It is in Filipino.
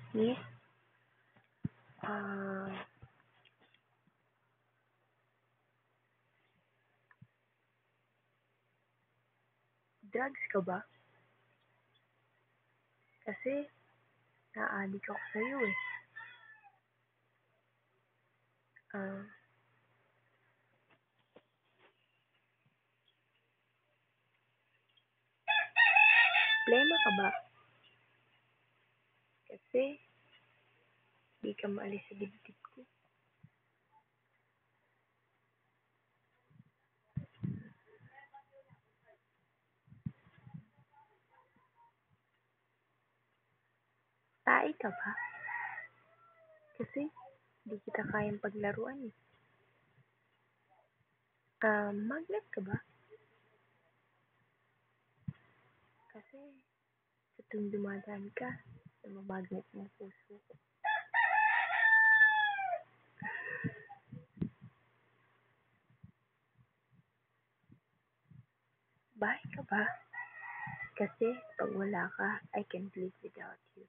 Miss, ah, drugs ka ba? Kasi na-addict ako sa'yo eh. Ah, problema ka ba? Kasi di ka maalis sa dibdib ko. Tae ka ba? Kasi di kita kayang paglaruan eh. Magnet ka ba? Kasi sa tuwing dumadaan ka, namamagnet mo ang puso ko. Bahay ka ba? Kasi pag wala ka, I can't live without you.